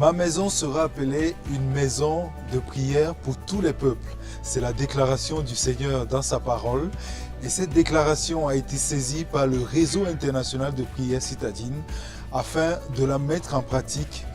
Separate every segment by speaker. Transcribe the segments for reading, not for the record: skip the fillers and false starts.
Speaker 1: Ma maison sera appelée une maison de prière pour tous les peuples. C'est la déclaration du Seigneur dans sa parole. Et cette déclaration a été saisie par le réseau international de prière citadine afin de la mettre en pratique,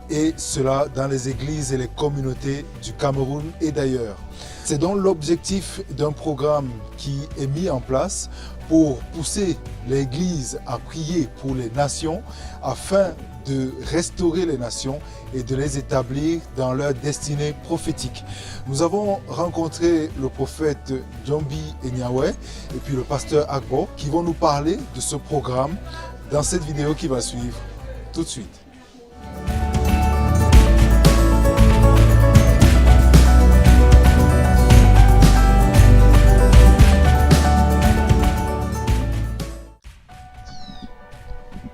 Speaker 1: et cela dans les églises et les communautés du Cameroun et d'ailleurs. C'est donc l'objectif d'un programme qui est mis en place pour pousser l'Église à prier pour les nations afin de restaurer les nations et de les établir dans leur destinée prophétique. Nous avons rencontré le prophète Djombi Enyawe et puis le pasteur Agbo qui vont nous parler de ce programme dans cette vidéo qui va suivre tout de suite.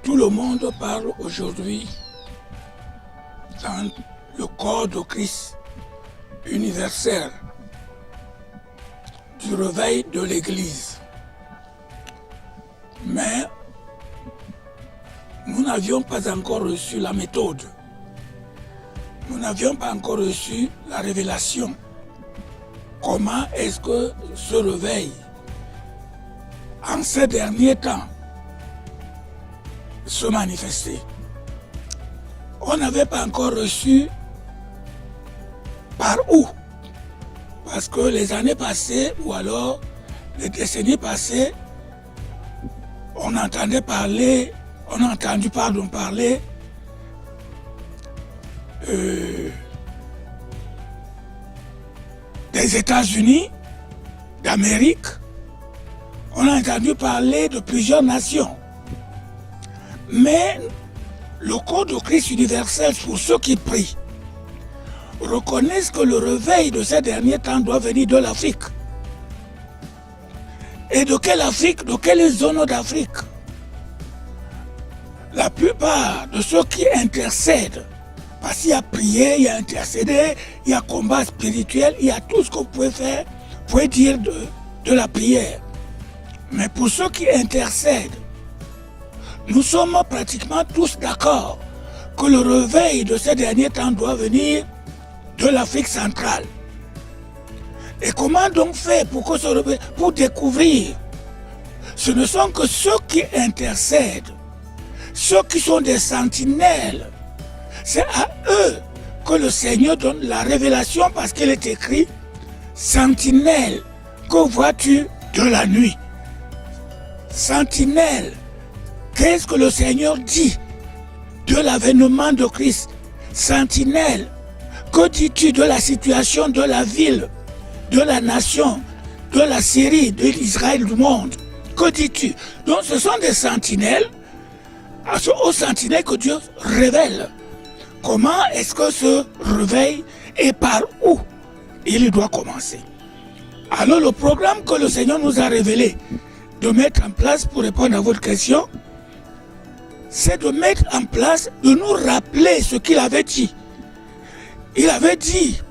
Speaker 2: Tout le monde parle aujourd'hui dans le corps de Christ universel du réveil de l'Église. Mais nous n'avions pas encore reçu la méthode. Nous n'avions pas encore reçu la révélation. Comment est-ce que ce réveil, en ces derniers temps, se manifester. On n'avait pas encore reçu par où. Parce que les années passées, ou alors les décennies passées, on a entendu parler des États-Unis, d'Amérique. On a entendu parler de plusieurs nations. Mais le corps de Christ universel, pour ceux qui prient, reconnaissent que le réveil de ces derniers temps doit venir de l'Afrique. Et de quelle Afrique? De quelle zone d'Afrique? La plupart de ceux qui intercèdent, parce qu'il y a prié, il y a intercédé, il y a combat spirituel, il y a tout ce que vous pouvez faire, vous pouvez dire de la prière. Mais pour ceux qui intercèdent, nous sommes pratiquement tous d'accord que le réveil de ces derniers temps doit venir de l'Afrique centrale. Et comment donc faire pour découvrir? Ce ne sont que ceux qui intercèdent, ceux qui sont des sentinelles. C'est à eux que le Seigneur donne la révélation parce qu'il est écrit « Sentinelle, que vois-tu de la nuit ?» Sentinelle. Qu'est-ce que le Seigneur dit de l'avènement de Christ? Sentinelle, que dis-tu de la situation de la ville, de la nation, de la Syrie, de l'Israël, du monde? Que dis-tu? Donc ce sont des sentinelles, aux sentinelles que Dieu révèle. Comment est-ce que ce réveil et par où il doit commencer? Alors le programme que le Seigneur nous a révélé de mettre en place pour répondre à votre question, c'est de mettre en place, de nous rappeler ce qu'il avait dit. Il avait dit,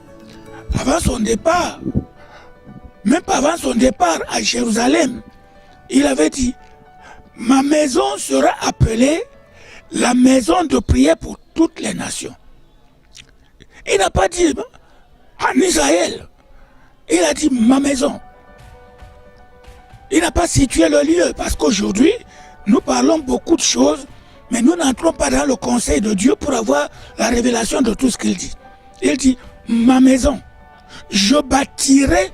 Speaker 2: avant son départ, même pas avant son départ à Jérusalem, il avait dit, ma maison sera appelée la maison de prière pour toutes les nations. Il n'a pas dit en Israël, il a dit ma maison. Il n'a pas situé le lieu, parce qu'aujourd'hui, nous parlons beaucoup de choses, mais nous n'entrons pas dans le conseil de Dieu pour avoir la révélation de tout ce qu'il dit. Il dit, ma maison, je bâtirai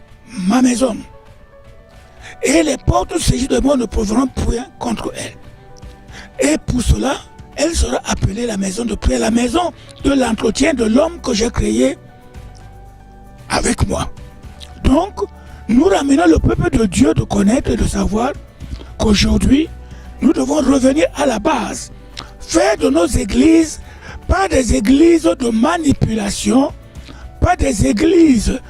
Speaker 2: ma maison. Et les portes de ce de monde ne pourront point contre elle. Et pour cela, elle sera appelée la maison de prière, la maison de l'entretien de l'homme que j'ai créé avec moi. Donc, nous ramenons le peuple de Dieu de connaître et de savoir qu'aujourd'hui, nous devons revenir à la base. Faire de nos églises, pas des églises de manipulation, pas des églises,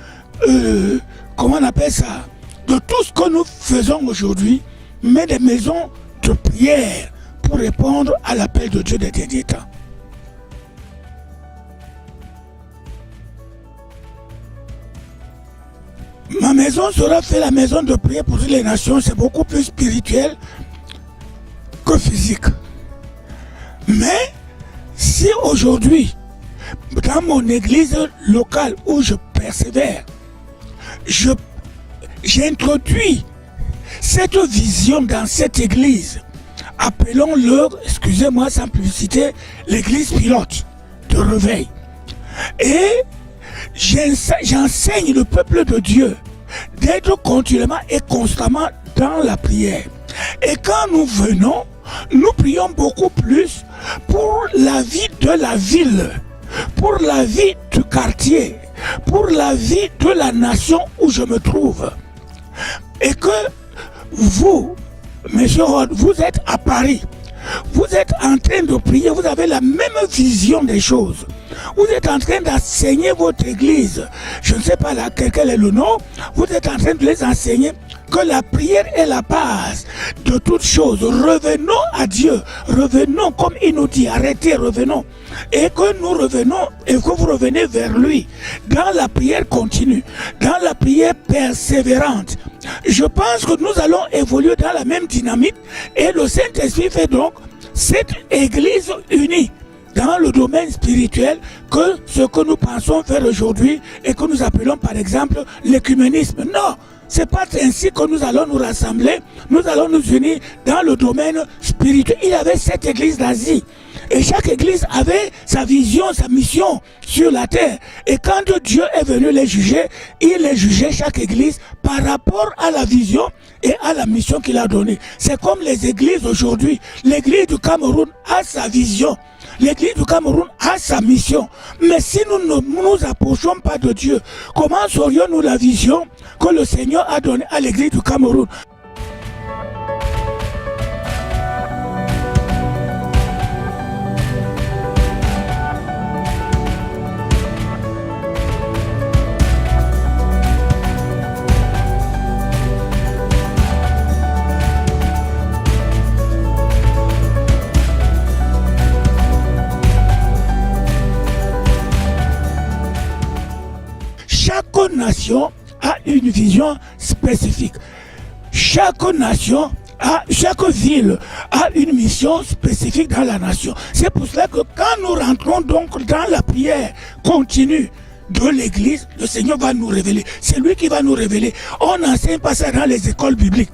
Speaker 2: comment on appelle ça, de tout ce que nous faisons aujourd'hui, mais des maisons de prière pour répondre à l'appel de Dieu des derniers temps. Ma maison sera faite la maison de prière pour toutes les nations, c'est beaucoup plus spirituel que physique. Mais si aujourd'hui, dans mon église locale où je persévère, j'introduis cette vision dans cette église. Appelons-le, excusez-moi sans publicité, l'église pilote de réveil. Et j'enseigne le peuple de Dieu d'être continuellement et constamment dans la prière. Et quand nous venons, nous prions beaucoup plus pour la vie de la ville, pour la vie du quartier, pour la vie de la nation où je me trouve. Et que vous, Monsieur Rod, vous êtes à Paris, vous êtes en train de prier, vous avez la même vision des choses. Vous êtes en train d'enseigner votre église. Je ne sais pas quel est le nom. Vous êtes en train de les enseigner que la prière est la base de toutes choses. Revenons à Dieu. Revenons comme il nous dit. Arrêtez, revenons. Et que nous revenons et que vous revenez vers lui. Dans la prière continue. Dans la prière persévérante. Je pense que nous allons évoluer dans la même dynamique. Et le Saint-Esprit fait donc cette église unie dans le domaine spirituel que ce que nous pensons faire aujourd'hui et que nous appelons par exemple l'écuménisme. Non, c'est pas ainsi que nous allons nous rassembler, nous allons nous unir dans le domaine spirituel. Il y avait 7 églises d'Asie et chaque église avait sa vision, sa mission sur la terre. Et quand Dieu est venu les juger, il les jugeait chaque église par rapport à la vision et à la mission qu'il a donnée. C'est comme les églises aujourd'hui. L'église du Cameroun a sa vision. L'église du Cameroun a sa mission. Mais si nous ne nous approchons pas de Dieu, comment saurions-nous la vision que le Seigneur a donnée à l'église du Cameroun? Chaque nation a une vision spécifique. Chaque nation chaque ville a une mission spécifique dans la nation. C'est pour cela que quand nous rentrons donc dans la prière continue de l'église, le Seigneur va nous révéler. C'est lui qui va nous révéler. On n'enseigne pas ça dans les écoles bibliques.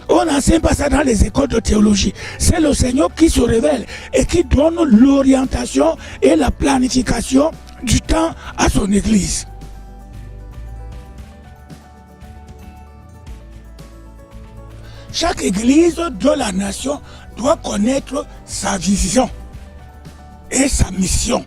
Speaker 2: On n'enseigne pas ça dans les écoles de théologie. C'est le Seigneur qui se révèle et qui donne l'orientation et la planification du temps à son église. Chaque église de la nation doit connaître sa vision et sa mission.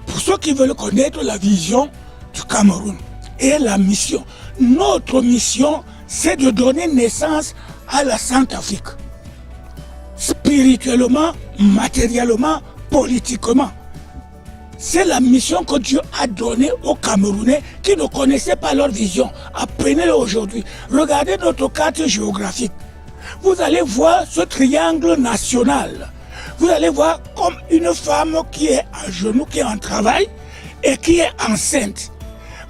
Speaker 2: Pour ceux qui veulent connaître la vision du Cameroun et la mission, notre mission, c'est de donner naissance à la Centrafrique. Spirituellement, matériellement, politiquement. C'est la mission que Dieu a donnée aux Camerounais qui ne connaissaient pas leur vision. Apprenez-le aujourd'hui. Regardez notre carte géographique. Vous allez voir ce triangle national. Vous allez voir comme une femme qui est à genoux, qui est en travail et qui est enceinte.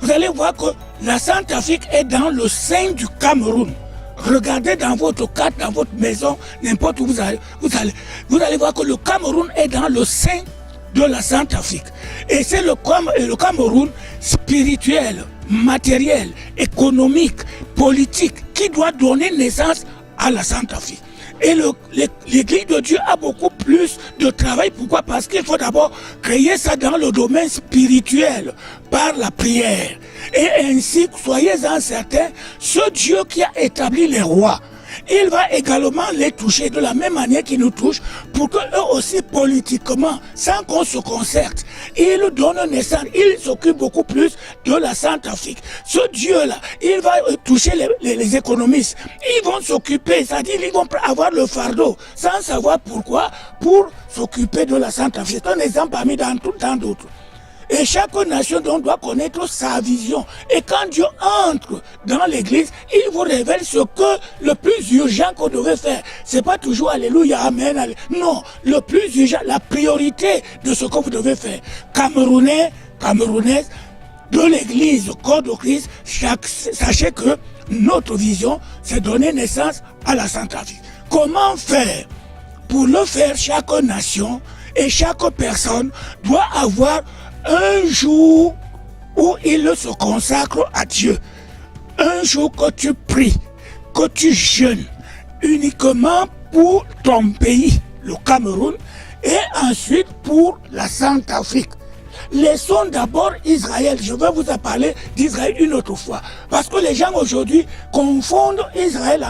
Speaker 2: Vous allez voir que la Centrafrique est dans le sein du Cameroun. Regardez dans votre carte, dans votre maison, n'importe où vous allez voir que le Cameroun est dans le sein de la Centrafrique. Et c'est le Cameroun spirituel, matériel, économique, politique qui doit donner naissance à la Centrafrique. Et l'Église de Dieu a beaucoup plus de travail. Pourquoi? Parce qu'il faut d'abord créer ça dans le domaine spirituel, par la prière. Et ainsi, soyez-en certains, ce Dieu qui a établi les rois, il va également les toucher de la même manière qu'il nous touche pour qu'eux aussi politiquement, sans qu'on se concerte, ils donnent naissance, ils s'occupent beaucoup plus de la Centrafrique. Ce Dieu-là, il va toucher les économistes. Ils vont s'occuper, c'est-à-dire ils vont avoir le fardeau, sans savoir pourquoi, pour s'occuper de la Centrafrique. C'est un exemple parmi tant d'autres. Et chaque nation donc doit connaître sa vision. Et quand Dieu entre dans l'église, il vous révèle ce que le plus urgent qu'on devait faire. C'est pas toujours alléluia, amen, alléluia. Non, le plus urgent, la priorité de ce que vous devez faire. Camerounais, Camerounaises, de l'église, corps de Christ, sachez que notre vision, c'est donner naissance à la Centrafrique. Comment faire? Pour le faire, chaque nation et chaque personne doit avoir un jour où il se consacre à Dieu, un jour que tu pries, que tu jeûnes uniquement pour ton pays, le Cameroun, et ensuite pour la Centrafrique. Laissons d'abord Israël. Je vais vous en parler d'Israël une autre fois. Parce que les gens aujourd'hui confondent Israël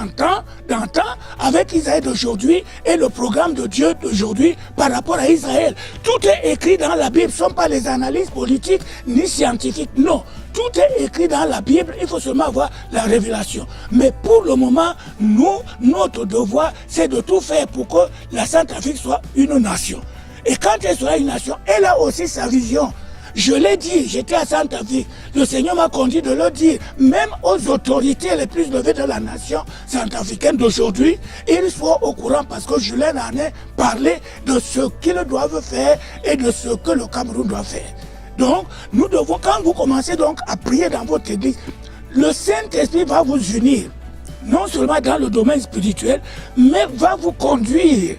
Speaker 2: d'antan avec Israël d'aujourd'hui et le programme de Dieu d'aujourd'hui par rapport à Israël. Tout est écrit dans la Bible. Ce ne sont pas les analyses politiques ni scientifiques. Non. Tout est écrit dans la Bible. Il faut seulement avoir la révélation. Mais pour le moment, notre devoir, c'est de tout faire pour que la Centrafrique soit une nation. Et quand elle sera une nation, elle a aussi sa vision. Je l'ai dit, j'étais à Centrafrique. Le Seigneur m'a conduit de le dire. Même aux autorités les plus levées de la nation centrafricaine d'aujourd'hui, ils soient au courant parce que je leur en ai parlé de ce qu'ils doivent faire et de ce que le Cameroun doit faire. Donc, nous devons, quand vous commencez donc à prier dans votre église, le Saint-Esprit va vous unir, non seulement dans le domaine spirituel, mais va vous conduire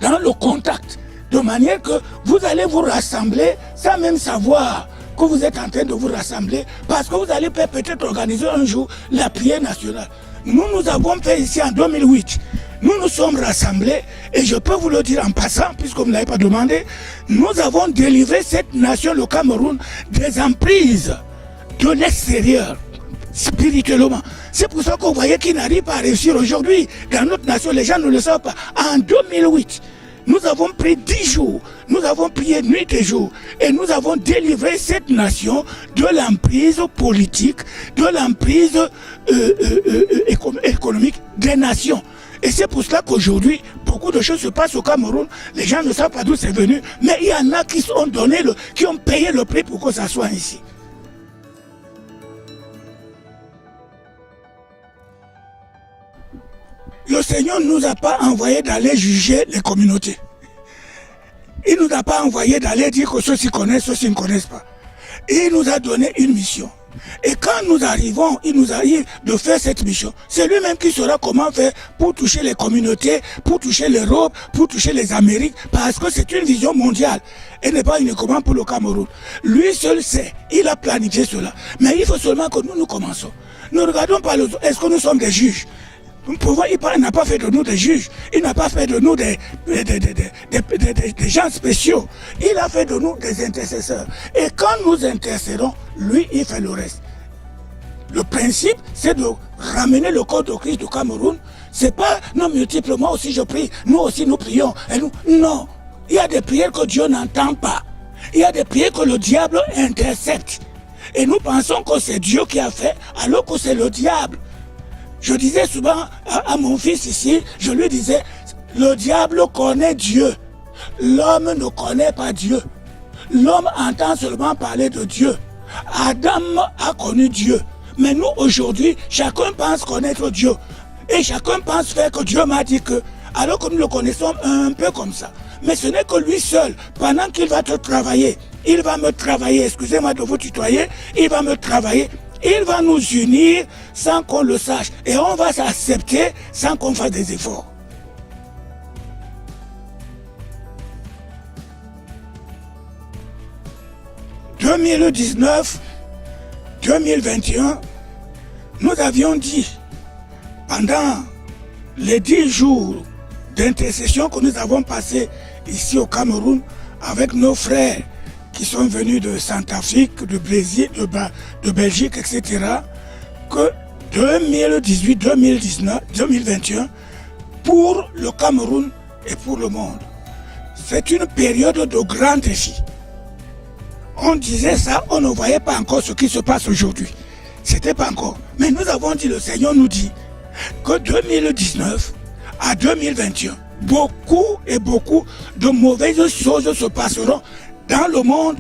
Speaker 2: dans le contact, de manière que vous allez vous rassembler sans même savoir que vous êtes en train de vous rassembler, parce que vous allez peut-être organiser un jour la prière nationale. Nous avons fait ici en 2008. Nous sommes rassemblés, et je peux vous le dire en passant, puisque vous ne l'avez pas demandé, nous avons délivré cette nation, le Cameroun, des emprises de l'extérieur, spirituellement. C'est pour ça que vous voyez qu'ils n'arrivent pas à réussir aujourd'hui. Dans notre nation, les gens ne le savent pas. En 2008, nous avons pris 10 jours, nous avons prié nuit et jour, et nous avons délivré cette nation de l'emprise politique, de l'emprise économique des nations. Et c'est pour cela qu'aujourd'hui, beaucoup de choses se passent au Cameroun. Les gens ne savent pas d'où c'est venu, mais il y en a qui ont payé le prix pour que ça soit ici. Le Seigneur ne nous a pas envoyé d'aller juger les communautés. Il ne nous a pas envoyé d'aller dire que ceux-ci connaissent, ceux-ci ne connaissent pas. Il nous a donné une mission. Et quand nous arrivons, il nous arrive de faire cette mission. C'est lui-même qui saura comment faire pour toucher les communautés, pour toucher l'Europe, pour toucher les Amériques, parce que c'est une vision mondiale. Et n'est pas uniquement pour le Cameroun. Lui seul sait, il a planifié cela. Mais il faut seulement que nous commençons. Ne regardons pas les autres. Est-ce que nous sommes des juges? Il n'a pas fait de nous des juges, il n'a pas fait de nous des gens spéciaux, il a fait de nous des intercesseurs. Et quand nous intercédons, lui, il fait le reste. Le principe, c'est de ramener le corps de Christ du Cameroun. C'est pas, non, multiple, moi aussi je prie, nous aussi nous prions. Et nous, non, il y a des prières que Dieu n'entend pas. Il y a des prières que le diable intercepte. Et nous pensons que c'est Dieu qui a fait, alors que c'est le diable. Je disais souvent à mon fils ici, je lui disais, le diable connaît Dieu, l'homme ne connaît pas Dieu. L'homme entend seulement parler de Dieu. Adam a connu Dieu. Mais nous aujourd'hui, chacun pense connaître Dieu. Et chacun pense faire que Dieu m'a dit que, alors que nous le connaissons un peu comme ça. Mais ce n'est que lui seul, pendant qu'il va te travailler, il va me travailler, excusez-moi de vous tutoyer, il va me travailler. Il va nous unir sans qu'on le sache. Et on va s'accepter sans qu'on fasse des efforts. En 2019-2021, nous avions dit, pendant les 10 jours d'intercession que nous avons passés ici au Cameroun avec nos frères qui sont venus de Centrafrique, de Brésil, de Belgique, etc., que 2018, 2019, 2021, pour le Cameroun et pour le monde, c'est une période de grands défis. On disait ça, on ne voyait pas encore ce qui se passe aujourd'hui. C'était pas encore. Mais nous avons dit, le Seigneur nous dit, que 2019 à 2021, beaucoup et beaucoup de mauvaises choses se passeront dans le monde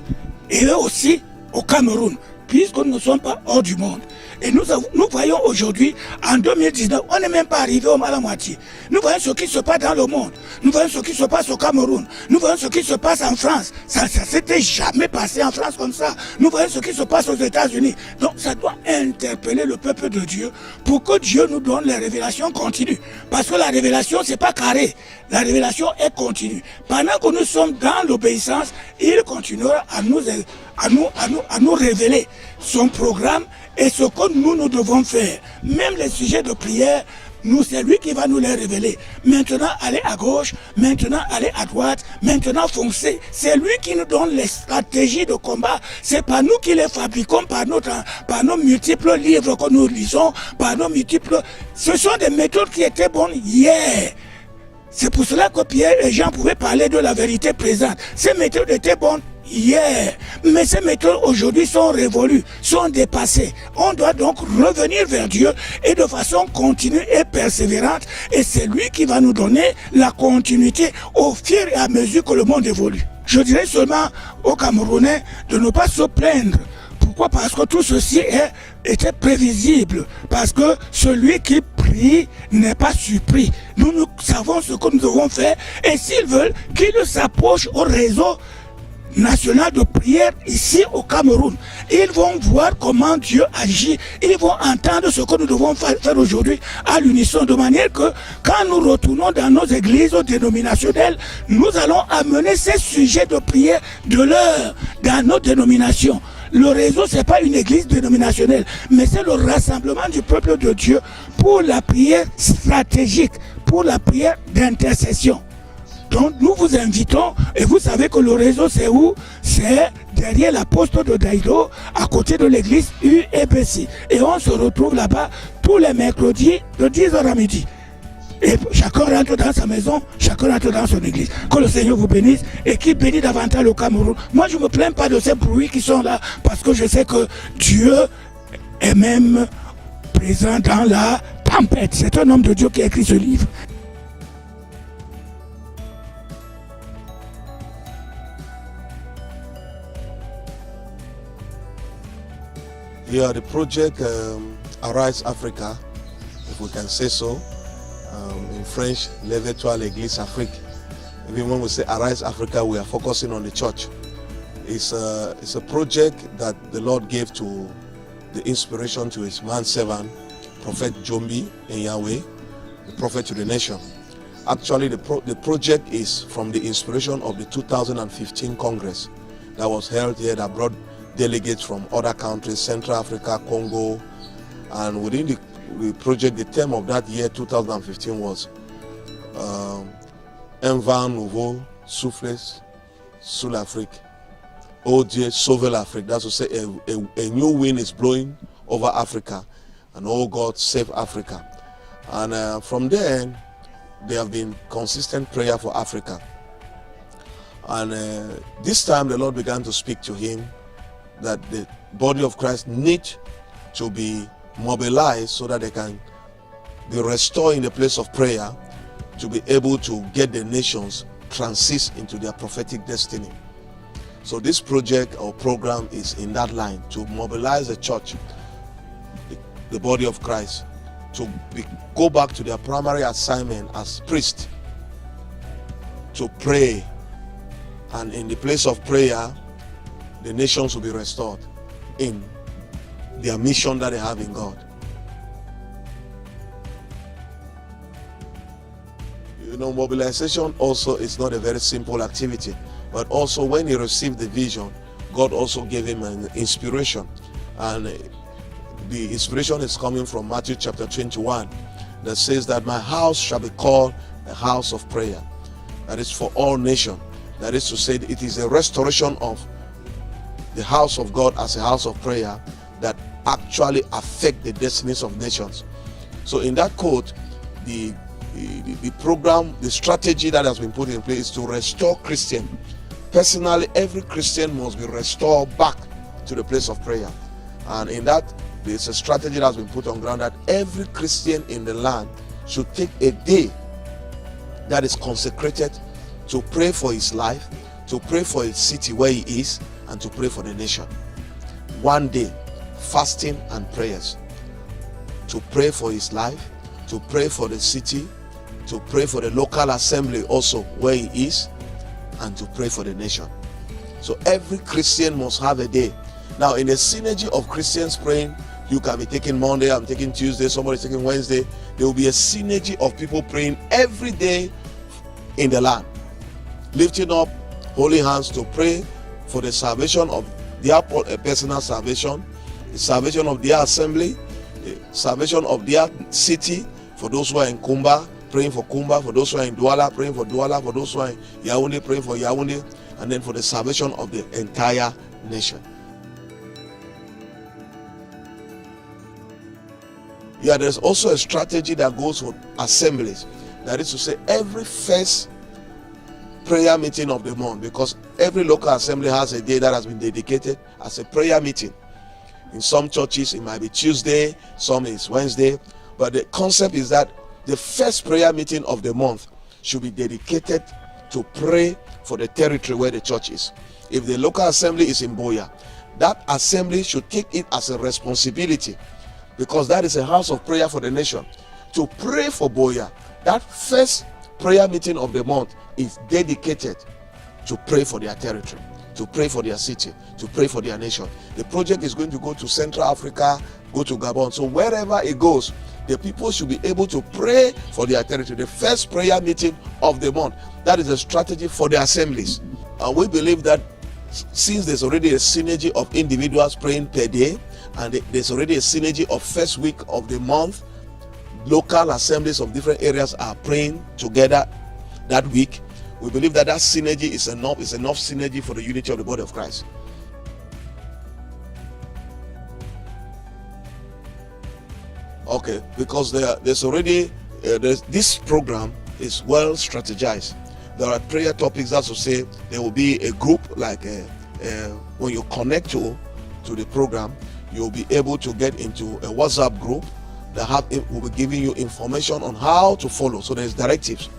Speaker 2: et aussi au Cameroun, puisque nous ne sommes pas hors du monde. Et nous voyons aujourd'hui, en 2019, on n'est même pas arrivé à la moitié. Nous voyons ce qui se passe dans le monde. Nous voyons ce qui se passe au Cameroun. Nous voyons ce qui se passe en France. Ça s'était jamais passé en France comme ça. Nous voyons ce qui se passe aux États-Unis. Donc ça doit interpeller le peuple de Dieu pour que Dieu nous donne les révélations continues. Parce que la révélation, c'est pas carré. La révélation est continue. Pendant que nous sommes dans l'obéissance, il continuera à nous révéler son programme et ce que nous devons faire. Même les sujets de prière, c'est lui qui va nous les révéler. Maintenant, aller à gauche, maintenant, aller à droite, maintenant, foncer. C'est lui qui nous donne les stratégies de combat. C'est pas nous qui les fabriquons par nos multiples livres que nous lisons, par nos multiples... Ce sont des méthodes qui étaient bonnes hier. C'est pour cela que Pierre et Jean pouvaient parler de la vérité présente. Ces méthodes étaient bonnes hier, mais ces méthodes aujourd'hui sont révolues, sont dépassées. On doit donc revenir vers Dieu et de façon continue et persévérante, et c'est lui qui va nous donner la continuité au fur et à mesure que le monde évolue. Je dirais seulement aux Camerounais de ne pas se plaindre. Pourquoi? Parce que tout ceci était prévisible. Parce que celui qui prie n'est pas surpris. Nous savons ce que nous devons faire, et s'ils veulent qu'ils s'approchent au réseau national de prière ici au Cameroun, ils vont voir comment Dieu agit, ils vont entendre ce que nous devons faire aujourd'hui à l'unisson, de manière que quand nous retournons dans nos églises dénominationnelles, nous allons amener ces sujets de prière de l'heure dans nos dénominations. Le réseau, ce n'est pas une église dénominationnelle, mais c'est le rassemblement du peuple de Dieu pour la prière stratégique, pour la prière d'intercession. Donc nous vous invitons, et vous savez que le réseau c'est où? C'est derrière la poste de Daïdo, à côté de l'église UEBC. Et on se retrouve là-bas tous les mercredis de 10h à midi. Et chacun rentre dans sa maison, chacun rentre dans son église. Que le Seigneur vous bénisse et qu'il bénisse davantage le Cameroun. Moi je ne me plains pas de ces bruits qui sont là, parce que je sais que Dieu est même présent dans la tempête. C'est un homme de Dieu qui a écrit ce livre.
Speaker 3: Yeah, the project Arise Africa, if we can say so, in French, L'Étoile l'Église Afrique. Even when we say Arise Africa, we are focusing on the church. It's a project that the Lord gave to the inspiration to his manservant, Prophet Jombi in Yahweh, the prophet to the nation. Actually, the project is from the inspiration of the 2015 Congress that was held here that brought delegates from other countries, Central Africa, Congo, and within the project, the theme of that year, 2015, was Un vent nouveau souffle sur l'Afrique. Oh Dieu, sauve l'Afrique. That's to say, a new wind is blowing over Africa, and oh God, save Africa. And from there, there have been consistent prayer for Africa. And this time, the Lord began to speak to him that the body of Christ needs to be mobilized so that they can be restored in the place of prayer, to be able to get the nations transit into their prophetic destiny. So this project or program is in that line, to mobilize the church, the body of Christ, to go back to their primary assignment as priests, to pray, and in the place of prayer, the nations will be restored in their mission that they have in God. You know, mobilization also is not a very simple activity, but also when he received the vision, God also gave him an inspiration. And the inspiration is coming from Matthew chapter 21, that says that my house shall be called a house of prayer. That is for all nations. That is to say, it is a restoration of the house of God as a house of prayer that actually affect the destinies of nations. So in that quote, the program, the strategy that has been put in place is to restore Christian. Personally, every Christian must be restored back to the place of prayer. And in that, there's a strategy that has been put on ground that every Christian in the land should take a day that is consecrated to pray for his life, to pray for his city where he is, and to pray for the nation. One day, fasting and prayers. to pray for his life, to pray for the city, to pray for the local assembly also where he is, and to pray for the nation. So every Christian must have a day. Now, in the synergy of Christians praying, you can be taking Monday, I'm taking Tuesday, somebody's taking Wednesday. There will be a synergy of people praying every day in the land, lifting up holy hands to pray for the salvation of their personal salvation, the salvation of their assembly, the salvation of their city. For those who are in Kumba, praying for Kumba. For those who are in Douala, praying for Douala. For those who are in Yaoundé, praying for Yaoundé. And then for the salvation of the entire nation. Yeah, there's also a strategy that goes for assemblies. That is to say, every first prayer meeting of the month, because every local assembly has a day that has been dedicated as a prayer meeting. In some churches, it might be Tuesday, some is Wednesday. But the concept is that the first prayer meeting of the month should be dedicated to pray for the territory where the church is. If the local assembly is in Boya, that assembly should take it as a responsibility, because that is a house of prayer for the nation, to pray for Boya. That first prayer meeting of the month is dedicated to pray for their territory, to pray for their city, to pray for their nation. The project is going to go to Central Africa, go to Gabon. So wherever it goes, the people should be able to pray for their territory. The first prayer meeting of the month, that is a strategy for the assemblies. And we believe that since there's already a synergy of individuals praying per day, and there's already a synergy of first week of the month, local assemblies of different areas are praying together that week. We believe that synergy is enough synergy for the unity of the body of Christ. Okay, because there's already this program is well strategized. There are prayer topics. That's to say, there will be a group like when you connect to the program, you'll be able to get into a WhatsApp group that will be giving you information on how to follow. So there's directives.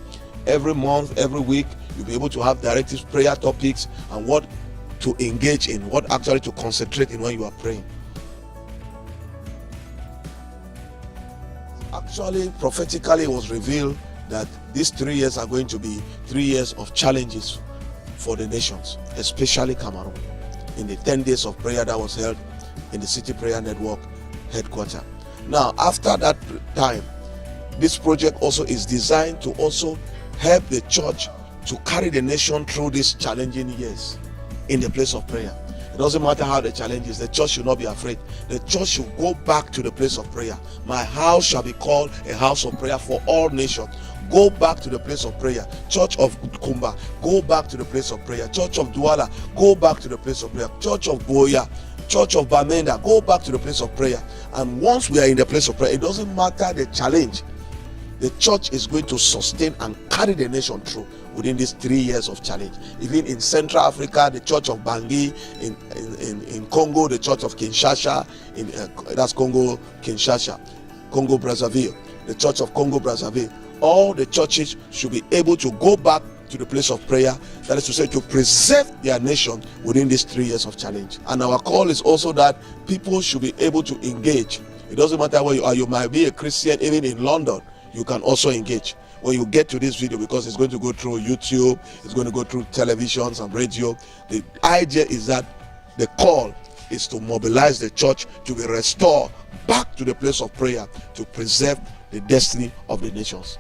Speaker 3: Every month, every week, you'll be able to have directives, prayer topics, and what to engage in, what actually to concentrate in when you are praying. Actually, prophetically, it was revealed that these 3 years are going to be 3 years of challenges for the nations, especially Cameroon, in the 10 days of prayer that was held in the City Prayer Network headquarters. Now, after that time, this project also is designed to also help the church to carry the nation through these challenging years in the place of prayer. It doesn't matter how the challenge is, the church should not be afraid. The church should go back to the place of prayer. My house shall be called a house of prayer for all nations. Go back to the place of prayer. Church of Kumba, go back to the place of prayer. Church of Douala, go back to the place of prayer. Church of Boya, Church of Bamenda, go back to the place of prayer. And once we are in the place of prayer, it doesn't matter the challenge. The church is going to sustain and carry the nation through within these 3 years of challenge. Even in Central Africa, the Church of Bangui, in Congo, the Church of Kinshasa, that's Congo Kinshasa, Congo Brazzaville, the Church of Congo Brazzaville. All the churches should be able to go back to the place of prayer, that is to say, to preserve their nation within these 3 years of challenge. And our call is also that people should be able to engage. It doesn't matter where you are. You might be a Christian even in London. You can also engage when you get to this video, because it's going to go through YouTube, it's going to go through televisions and radio. The idea is that the call is to mobilize the church to be restored back to the place of prayer, to preserve the destiny of the nations.